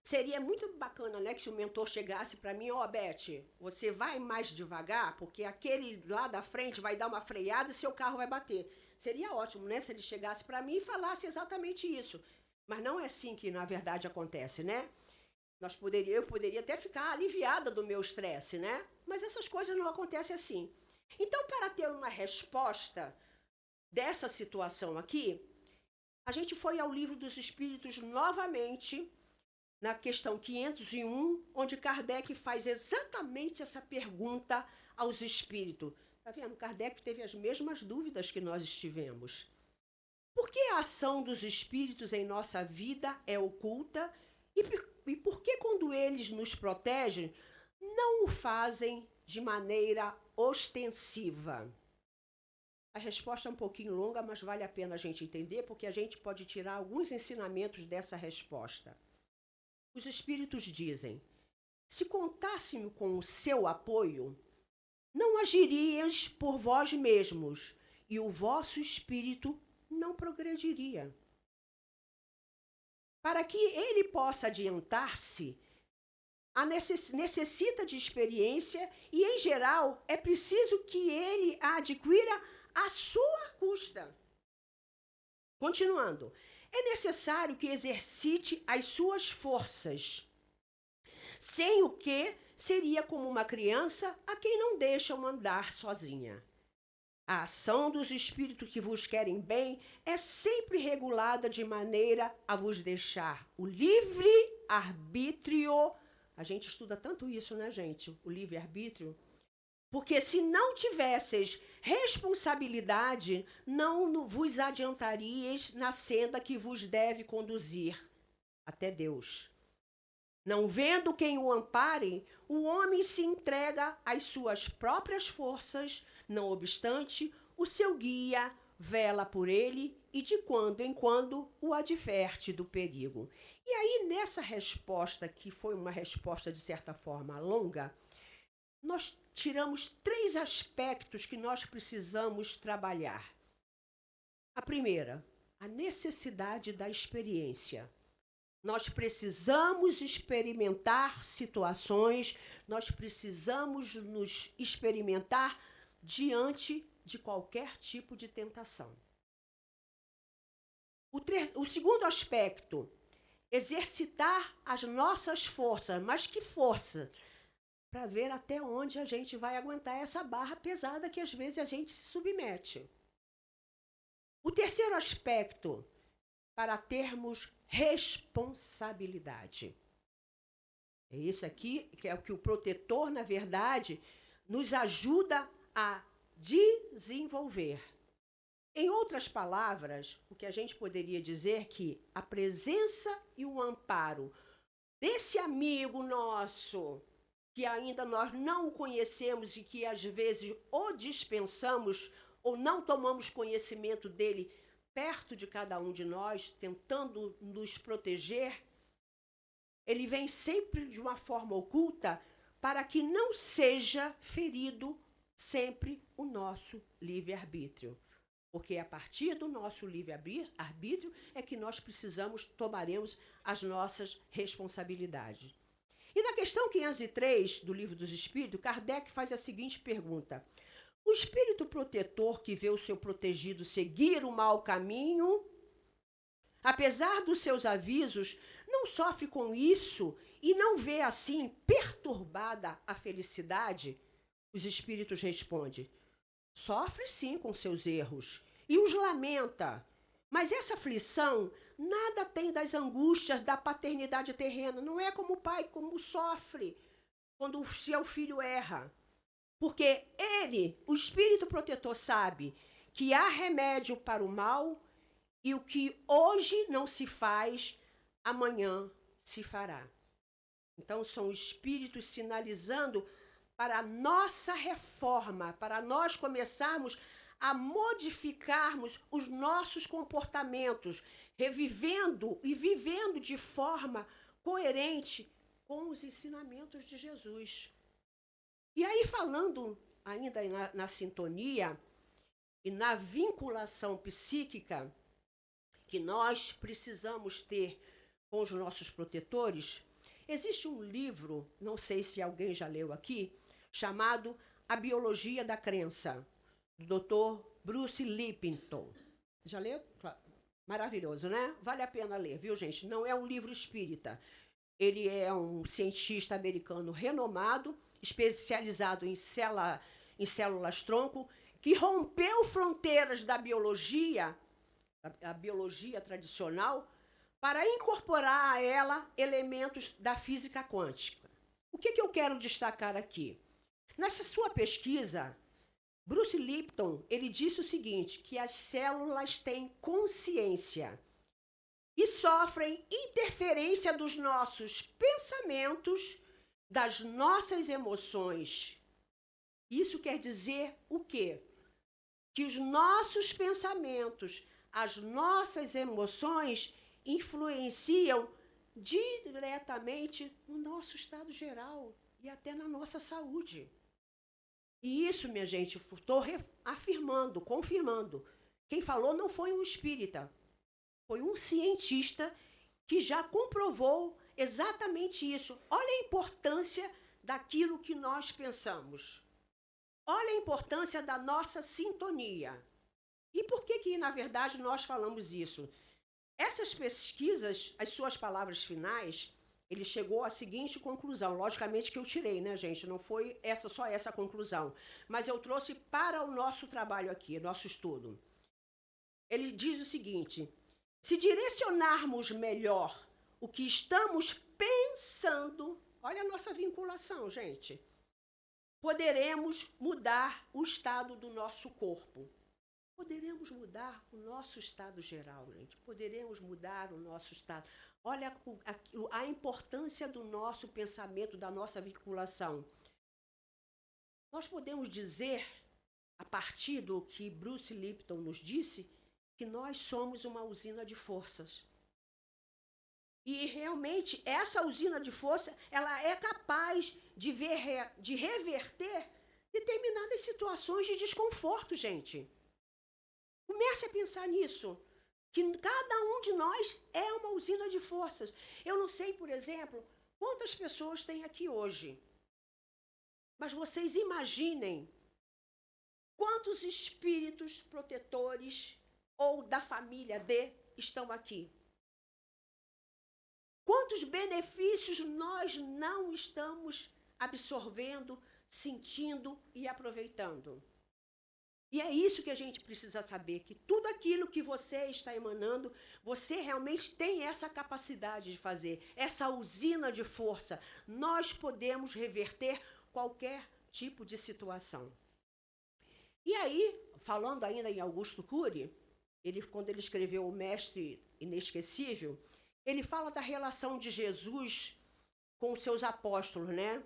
S2: Seria muito bacana, né, que se o mentor chegasse para mim, Beth, você vai mais devagar, porque aquele lá da frente vai dar uma freada e seu carro vai bater. Seria ótimo, né, se ele chegasse para mim e falasse exatamente isso. Mas não é assim que, na verdade, acontece, né? Eu poderia até ficar aliviada do meu estresse, né? Mas essas coisas não acontecem assim. Então, para ter uma resposta dessa situação aqui, a gente foi ao Livro dos Espíritos novamente, na questão 501, onde Kardec faz exatamente essa pergunta aos espíritos. Tá vendo? Kardec teve as mesmas dúvidas que nós tivemos. Por que a ação dos espíritos em nossa vida é oculta e por que, quando eles nos protegem, não o fazem de maneira ostensiva? A resposta é um pouquinho longa, mas vale a pena a gente entender, porque a gente pode tirar alguns ensinamentos dessa resposta. Os espíritos dizem, se contássemos com o seu apoio, não agiríeis por vós mesmos, e o vosso espírito não progrediria. Para que ele possa adiantar-se, necessita de experiência e, em geral, é preciso que ele a adquira à sua custa. Continuando, é necessário que exercite as suas forças, sem o que seria como uma criança a quem não deixam andar sozinha. A ação dos espíritos que vos querem bem é sempre regulada de maneira a vos deixar o livre arbítrio. A gente estuda tanto isso, né, gente? O livre arbítrio. Porque se não tivesseis responsabilidade, não vos adiantaríeis na senda que vos deve conduzir até Deus. Não vendo quem o ampare, o homem se entrega às suas próprias forças, não obstante, o seu guia vela por ele e de quando em quando o adverte do perigo. E aí, nessa resposta, que foi uma resposta de certa forma longa, nós tiramos 3 aspectos que nós precisamos trabalhar. A primeira, a necessidade da experiência. Nós precisamos experimentar situações, nós precisamos nos experimentar diante de qualquer tipo de tentação. O segundo aspecto, exercitar as nossas forças. Mas que força? Para ver até onde a gente vai aguentar essa barra pesada que às vezes a gente se submete. O terceiro aspecto, para termos responsabilidade. É isso aqui que é o que o protetor, na verdade, nos ajuda a desenvolver. Em outras palavras, o que a gente poderia dizer que a presença e o amparo desse amigo nosso, que ainda nós não o conhecemos e que às vezes o dispensamos ou não tomamos conhecimento dele perto de cada um de nós, tentando nos proteger, ele vem sempre de uma forma oculta para que não seja ferido sempre o nosso livre-arbítrio. Porque a partir do nosso livre-arbítrio é que nós tomaremos as nossas responsabilidades. E na questão 503 do Livro dos Espíritos, Kardec faz a seguinte pergunta: o espírito protetor que vê o seu protegido seguir o mau caminho, apesar dos seus avisos, não sofre com isso e não vê assim perturbada a felicidade? Os espíritos respondem: sofre sim com seus erros e os lamenta. Mas essa aflição nada tem das angústias da paternidade terrena. Não é como o pai, como sofre quando o seu filho erra. Porque ele, o espírito protetor, sabe que há remédio para o mal e o que hoje não se faz, amanhã se fará. Então, são espíritos sinalizando para a nossa reforma, para nós começarmos a modificarmos os nossos comportamentos, revivendo e vivendo de forma coerente com os ensinamentos de Jesus. E aí, falando ainda na sintonia e na vinculação psíquica que nós precisamos ter com os nossos protetores, existe um livro, não sei se alguém já leu aqui, chamado A Biologia da Crença, do Dr. Bruce Lipton. Já leu? Maravilhoso, né? Vale a pena ler, viu, gente? Não é um livro espírita. Ele é um cientista americano renomado, especializado em células-tronco, que rompeu fronteiras da biologia, a biologia tradicional, para incorporar a ela elementos da física quântica. O que eu quero destacar aqui? Nessa sua pesquisa, Bruce Lipton, ele disse o seguinte, que as células têm consciência e sofrem interferência dos nossos pensamentos, das nossas emoções. Isso quer dizer o quê? Que os nossos pensamentos, as nossas emoções influenciam diretamente no nosso estado geral e até na nossa saúde. E isso, minha gente, estou afirmando, confirmando. Quem falou não foi um espírita, foi um cientista que já comprovou exatamente isso. Olha a importância daquilo que nós pensamos. Olha a importância da nossa sintonia. E por que, na verdade, nós falamos isso? Essas pesquisas, as suas palavras finais, ele chegou à seguinte conclusão. Logicamente que eu tirei, né, gente? Não foi só essa conclusão. Mas eu trouxe para o nosso trabalho aqui, nosso estudo. Ele diz o seguinte: se direcionarmos melhor o que estamos pensando, olha a nossa vinculação, gente, poderemos mudar o estado do nosso corpo. Poderemos mudar o nosso estado geral, gente. Poderemos mudar o nosso estado. Olha a importância do nosso pensamento, da nossa vinculação. Nós podemos dizer, a partir do que Bruce Lipton nos disse, que nós somos uma usina de forças. E realmente essa usina de força, ela é capaz de reverter determinadas situações de desconforto, gente. Comece a pensar nisso, que cada um de nós é uma usina de forças. Eu não sei, por exemplo, quantas pessoas tem aqui hoje, mas vocês imaginem quantos espíritos protetores ou da família estão aqui. Quantos benefícios nós não estamos absorvendo, sentindo e aproveitando. E é isso que a gente precisa saber, que tudo aquilo que você está emanando, você realmente tem essa capacidade de fazer, essa usina de força. Nós podemos reverter qualquer tipo de situação. E aí, falando ainda em Augusto Cury, quando ele escreveu O Mestre Inesquecível, ele fala da relação de Jesus com os seus apóstolos, né?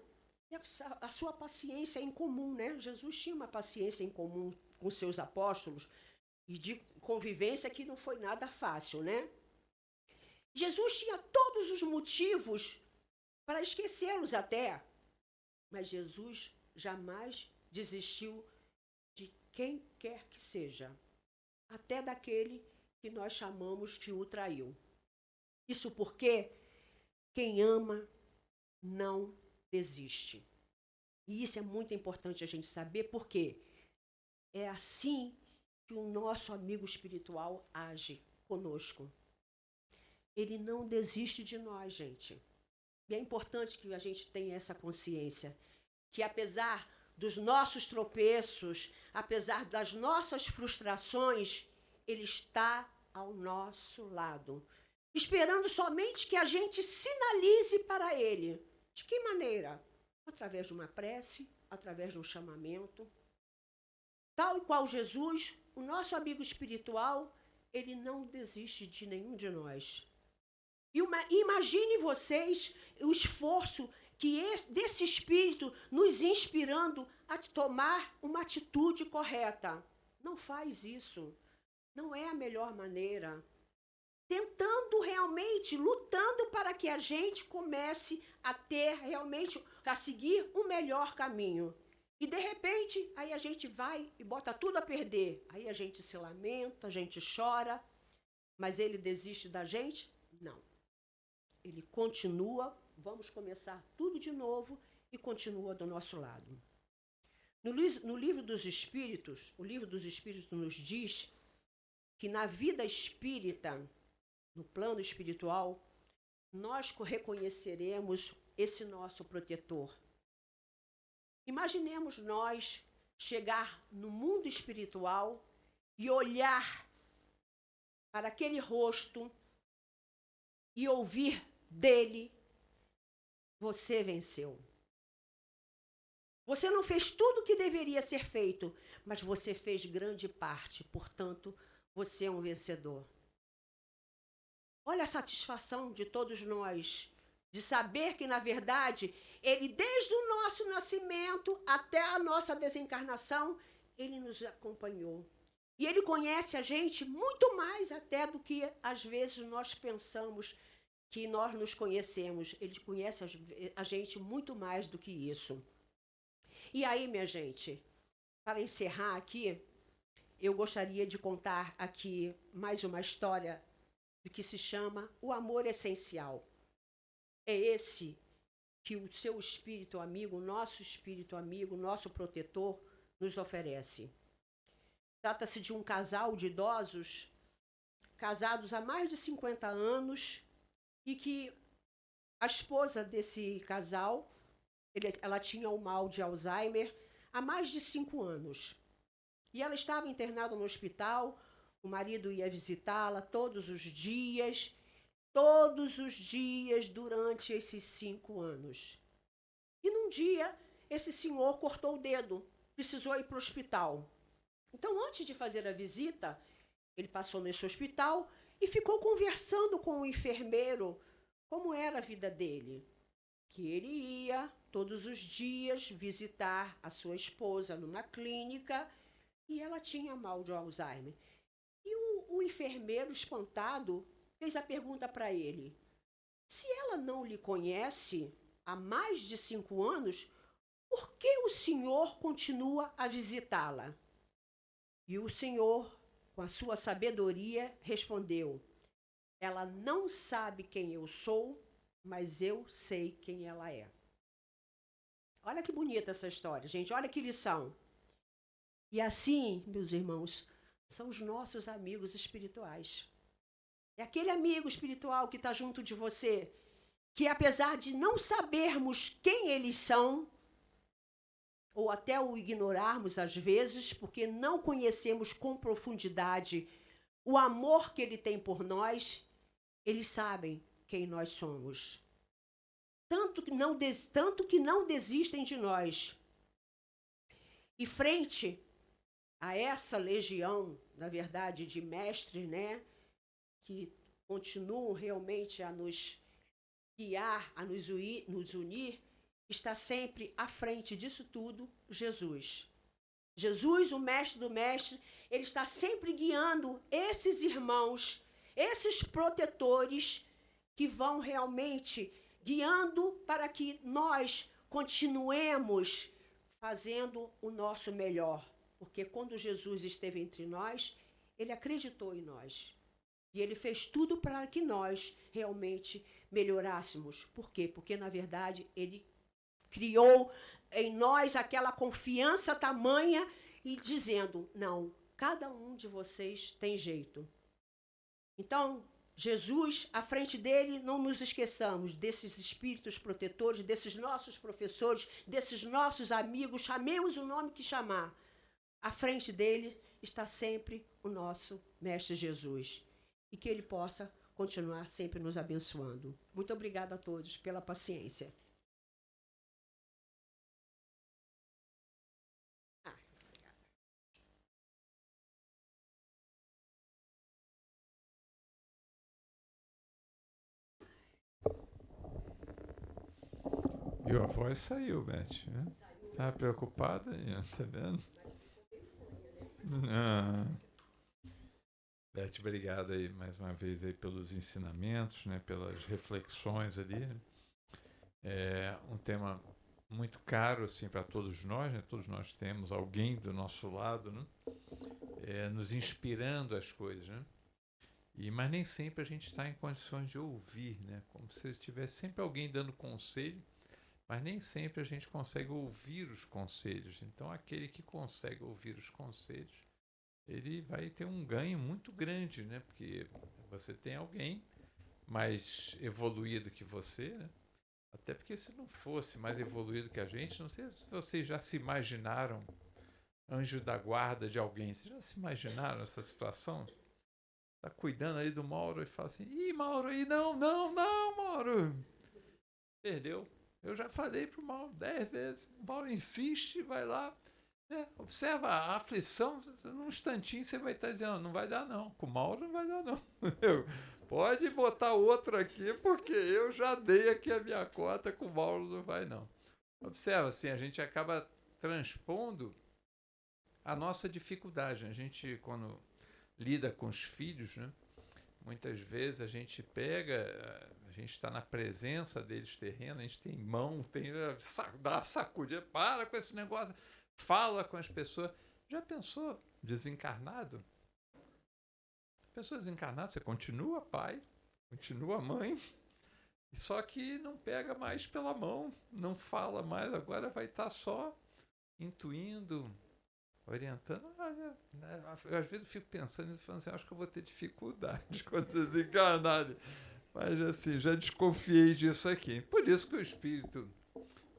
S2: E a sua paciência em comum, né? Jesus tinha uma paciência em comum com seus apóstolos e de convivência que não foi nada fácil, né? Jesus tinha todos os motivos para esquecê-los até, mas Jesus jamais desistiu de quem quer que seja, até daquele que nós chamamos que o traiu. Isso porque quem ama não desiste. E isso é muito importante a gente saber, porque é assim que o nosso amigo espiritual age conosco. Ele não desiste de nós, gente. E é importante que a gente tenha essa consciência, que apesar dos nossos tropeços, apesar das nossas frustrações, ele está ao nosso lado, esperando somente que a gente sinalize para ele. De que maneira? Através de uma prece, através de um chamamento. Tal e qual Jesus, o nosso amigo espiritual, ele não desiste de nenhum de nós. E imagine vocês o esforço desse espírito nos inspirando a tomar uma atitude correta. Não faz isso. Não é a melhor maneira. Tentando realmente, lutando para que a gente comece a ter realmente, a seguir um melhor caminho. E de repente, aí a gente vai e bota tudo a perder. Aí a gente se lamenta, a gente chora, mas ele desiste da gente? Não. Ele continua, vamos começar tudo de novo e continua do nosso lado. No livro dos Espíritos, o livro dos Espíritos nos diz que na vida espírita, no plano espiritual, nós reconheceremos esse nosso protetor. Imaginemos nós chegar no mundo espiritual e olhar para aquele rosto e ouvir dele: você venceu. Você não fez tudo o que deveria ser feito, mas você fez grande parte, portanto, você é um vencedor. Olha a satisfação de todos nós, de saber que, na verdade, ele, desde o nosso nascimento até a nossa desencarnação, ele nos acompanhou. E ele conhece a gente muito mais até do que, às vezes, nós pensamos que nós nos conhecemos. Ele conhece a gente muito mais do que isso. E aí, minha gente, para encerrar aqui, eu gostaria de contar aqui mais uma história do que se chama o amor essencial. É esse que o seu espírito amigo, o nosso protetor, nos oferece. Trata-se de um casal de idosos, casados há mais de 50 anos, e que a esposa desse casal, ela tinha o mal de Alzheimer há mais de 5 anos. E ela estava internada no hospital, o marido ia visitá-la todos os dias durante esses 5 anos. E num dia, esse senhor cortou o dedo, precisou ir para o hospital. Então, antes de fazer a visita, ele passou nesse hospital e ficou conversando com o enfermeiro como era a vida dele. Que ele ia todos os dias visitar a sua esposa numa clínica e ela tinha mal de Alzheimer. E o enfermeiro, espantado, fez a pergunta para ele: se ela não lhe conhece há mais de 5 anos, por que o senhor continua a visitá-la? E o senhor, com a sua sabedoria, respondeu: ela não sabe quem eu sou, mas eu sei quem ela é. Olha que bonita essa história, gente. Olha que lição. E assim, meus irmãos, são os nossos amigos espirituais. É aquele amigo espiritual que está junto de você, que apesar de não sabermos quem eles são, ou até o ignorarmos às vezes, porque não conhecemos com profundidade o amor que ele tem por nós, eles sabem quem nós somos. Tanto que não desistem de nós. E frente a essa legião, na verdade, de mestres, né, que continuam realmente a nos guiar, a nos unir, está sempre à frente disso tudo Jesus. Jesus, o mestre do mestre, ele está sempre guiando esses irmãos, esses protetores que vão realmente guiando para que nós continuemos fazendo o nosso melhor. Porque quando Jesus esteve entre nós, ele acreditou em nós. E ele fez tudo para que nós realmente melhorássemos. Por quê? Porque, na verdade, ele criou em nós aquela confiança tamanha e dizendo: não, cada um de vocês tem jeito. Então, Jesus, à frente dele, não nos esqueçamos desses espíritos protetores, desses nossos professores, desses nossos amigos, chamemos o nome que chamar. À frente dele está sempre o nosso Mestre Jesus. E que ele possa continuar sempre nos abençoando. Muito obrigada a todos pela paciência.
S1: E a voz saiu, Beth. Né? Tá preocupada? Tá vendo? Ah. Beth, obrigado aí mais uma vez aí pelos ensinamentos, né? Pelas reflexões ali. Né? É um tema muito caro assim para todos nós, né? Todos nós temos alguém do nosso lado, né? Nos inspirando as coisas, né? Mas nem sempre a gente está em condições de ouvir, né? Como se tivesse sempre alguém dando conselho, mas nem sempre a gente consegue ouvir os conselhos. Então, aquele que consegue ouvir os conselhos, ele vai ter um ganho muito grande, né? Porque você tem alguém mais evoluído que você, né? Até porque se não fosse mais evoluído que a gente, não sei se vocês já se imaginaram anjo da guarda de alguém. Vocês já se imaginaram essa situação? Tá cuidando aí do Mauro e fala assim: ih, Mauro, aí não, Mauro. Perdeu. Eu já falei pro Mauro 10 vezes. O Mauro insiste, vai lá. Né? Observa a aflição. Num instantinho você vai estar dizendo: não vai dar não. Com o Mauro não vai dar não. Pode botar outro aqui, porque eu já dei aqui a minha cota. Com o Mauro não vai não. Observa, assim, a gente acaba transpondo a nossa dificuldade. A gente, quando lida com os filhos, né? Muitas vezes a gente pega, a A gente está na presença deles terreno, a gente tem mão, dá uma sacudida, para com esse negócio, fala com as pessoas. Já pensou desencarnado? Pessoa desencarnada, você continua pai, continua mãe, só que não pega mais pela mão, não fala mais, agora vai estar só intuindo, orientando. Eu, às vezes fico pensando nisso, falando assim, acho que eu vou ter dificuldade quando desencarnar. Mas assim, já desconfiei disso aqui. Por isso que o espírito,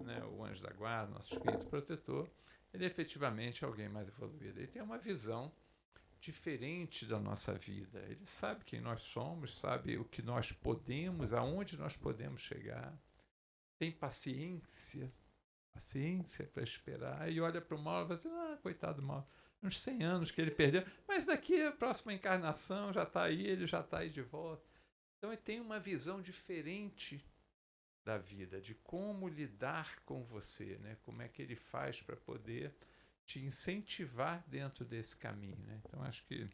S1: né, o anjo da guarda, nosso espírito protetor, ele efetivamente é alguém mais evoluído. Ele tem uma visão diferente da nossa vida. Ele sabe quem nós somos, sabe o que nós podemos, aonde nós podemos chegar. Tem paciência para esperar. E olha para o mal e fala assim, coitado do mal, uns 100 anos que ele perdeu, mas daqui a próxima encarnação já está aí, ele já está aí de volta. Então ele tem uma visão diferente da vida, de como lidar com você, né? Como é que ele faz para poder te incentivar dentro desse caminho, né? Então acho que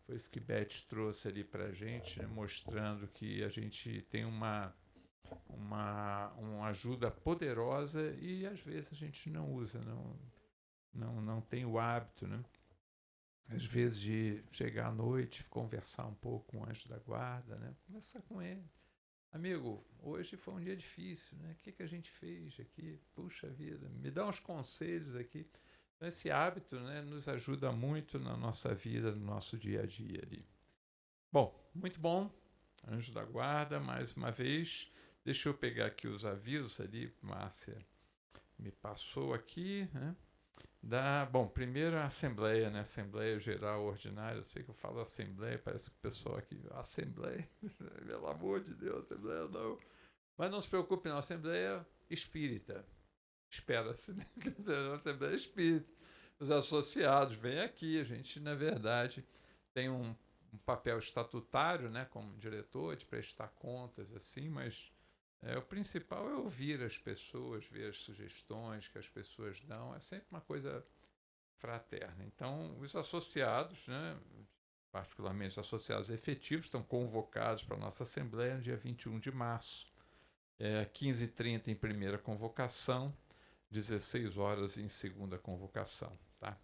S1: foi isso que Beth trouxe ali para a gente, né? Mostrando que a gente tem uma ajuda poderosa e às vezes a gente não usa, não tem o hábito, né? Às vezes de chegar à noite, conversar um pouco com o anjo da guarda, né? Conversar com ele. Amigo, hoje foi um dia difícil, né? O que a gente fez aqui? Puxa vida, me dá uns conselhos aqui. Então esse hábito, né, nos ajuda muito na nossa vida, no nosso dia a dia ali. Bom, muito bom. Anjo da guarda, mais uma vez. Deixa eu pegar aqui os avisos ali, Márcia me passou aqui, né? Bom, primeiro a Assembleia, né? Assembleia Geral Ordinária. Eu sei que eu falo Assembleia, parece que o pessoal aqui, Assembleia, pelo amor de Deus, Assembleia não. Mas não se preocupe, não, Assembleia Espírita. Espera-se, né? Quer dizer, a Assembleia Espírita. Os associados vêm aqui, a gente, na verdade, tem um papel estatutário, né, como diretor, de prestar contas, assim, mas o principal é ouvir as pessoas, ver as sugestões que as pessoas dão, é sempre uma coisa fraterna. Então, os associados, né, particularmente os associados efetivos, estão convocados para a nossa Assembleia no dia 21 de março, 15h30 em primeira convocação, 16 horas em segunda convocação. Tá?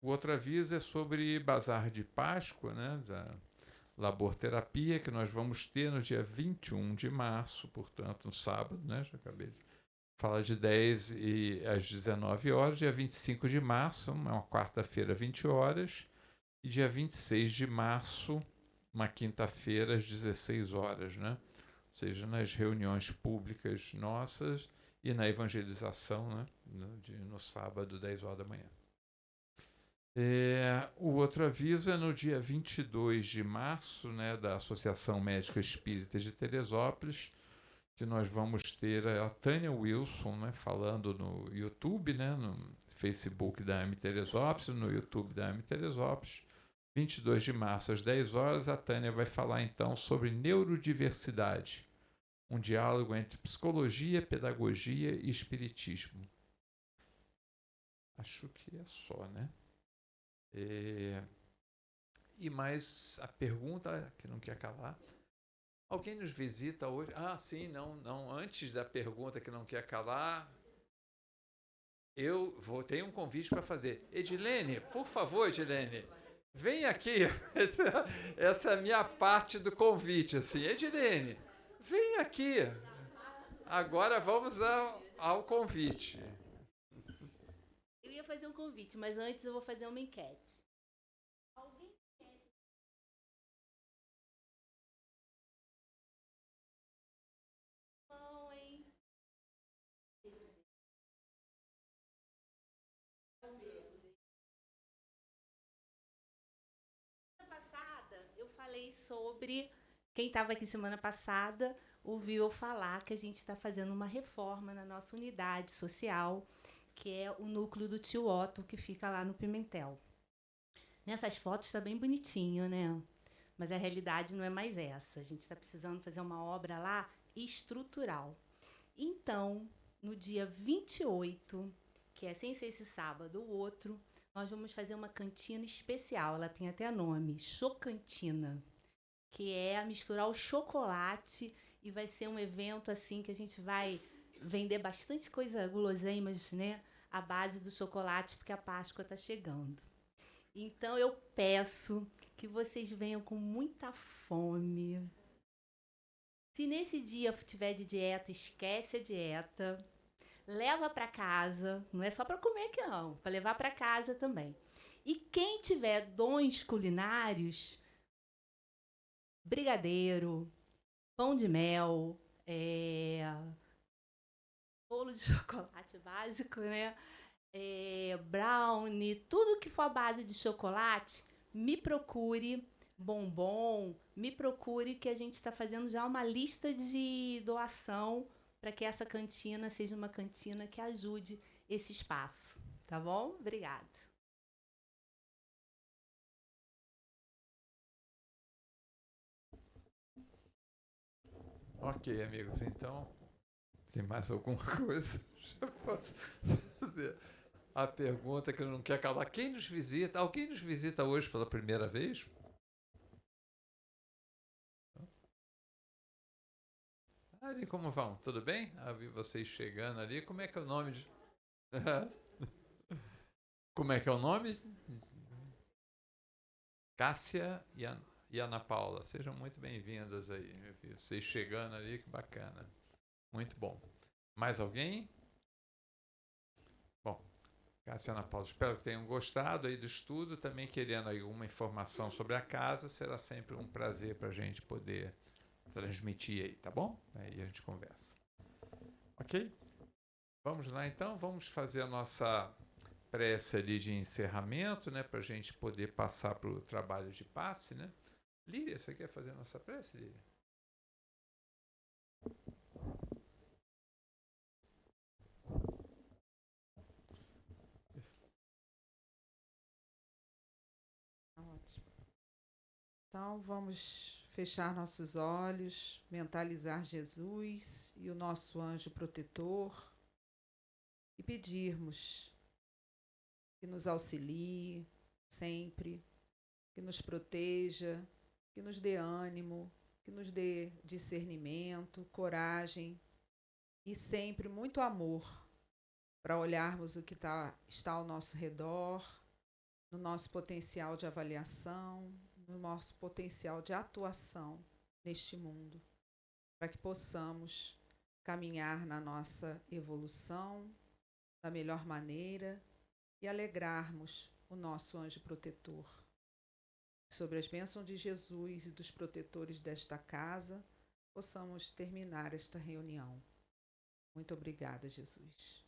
S1: O outro aviso é sobre Bazar de Páscoa, né, da Laborterapia, que nós vamos ter no dia 21 de março, portanto, no sábado, né, já acabei de falar, de 10 às 19 horas, dia 25 de março, uma quarta-feira, 20 horas, e dia 26 de março, uma quinta-feira, às 16 horas, né? Ou seja, nas reuniões públicas nossas e na evangelização, né, no sábado, 10 horas da manhã. O outro aviso é no dia 22 de março, né, da Associação Médica Espírita de Teresópolis, que nós vamos ter a Tânia Wilson, né, falando no YouTube, né, no Facebook da AM Teresópolis, no YouTube da AM Teresópolis. 22 de março, às 10 horas, a Tânia vai falar então sobre neurodiversidade, um diálogo entre psicologia, pedagogia e espiritismo. Acho que é só, né? E mais a pergunta que não quer calar. Alguém nos visita hoje? Sim, não. Antes da pergunta que não quer calar, tenho um convite para fazer. Edilene, por favor, Edilene, vem aqui. Essa é a minha parte do convite, assim. Edilene, vem aqui. Agora vamos ao convite.
S3: Eu ia fazer um convite, mas antes eu vou fazer uma enquete. Alguém quer? Não, hein? Semana passada eu falei sobre... Quem estava aqui semana passada ouviu eu falar que a gente está fazendo uma reforma na nossa unidade social, que é o núcleo do tio Otto, que fica lá no Pimentel. Nessas fotos está bem bonitinho, né? Mas a realidade não é mais essa. A gente está precisando fazer uma obra lá estrutural. Então, no dia 28, que é sem ser esse sábado, o outro, nós vamos fazer uma cantina especial. Ela tem até nome, Chocantina. que é misturar o chocolate, e vai ser um evento assim que a gente vai vender bastante coisa, guloseimas, né, à base do chocolate, porque a Páscoa está chegando. Então eu peço que vocês venham com muita fome. Se nesse dia tiver de dieta, esquece a dieta. Leva para casa, não é só para comer aqui não, para levar para casa também. E quem tiver dons culinários, brigadeiro, pão de mel, bolo de chocolate básico, né? Brownie, tudo que for à base de chocolate, me procure, bombom, me procure, que a gente está fazendo já uma lista de doação para que essa cantina seja uma cantina que ajude esse espaço, tá bom? Obrigada.
S1: Ok, amigos, então, tem mais alguma coisa? Já posso fazer a pergunta que eu não quero calar. Quem nos visita? Alguém nos visita hoje pela primeira vez? Ali, como vão? Tudo bem? Vi vocês chegando ali. Como é que é o nome de... Como é que é o nome? Cássia e Ana Paula. Sejam muito bem-vindas aí. Vocês chegando ali, que bacana. Muito bom. Mais alguém? Bom, Cássia e Ana Paula, espero que tenham gostado aí do estudo. Também querendo aí alguma informação sobre a casa, será sempre um prazer para a gente poder transmitir aí, tá bom? Aí a gente conversa. Ok? Vamos lá então, vamos fazer a nossa prece ali de encerramento, né? Para a gente poder passar para o trabalho de passe, né? Líria, você quer fazer a nossa prece, Líria?
S4: Ótimo. Então, vamos fechar nossos olhos, mentalizar Jesus e o nosso anjo protetor e pedirmos que nos auxilie sempre, que nos proteja, que nos dê ânimo, que nos dê discernimento, coragem e sempre muito amor para olharmos o que está ao nosso redor, no nosso potencial de avaliação, no nosso potencial de atuação neste mundo, para que possamos caminhar na nossa evolução da melhor maneira e alegrarmos o nosso anjo protetor. Sobre as bênçãos de Jesus e dos protetores desta casa, possamos terminar esta reunião. Muito obrigada, Jesus.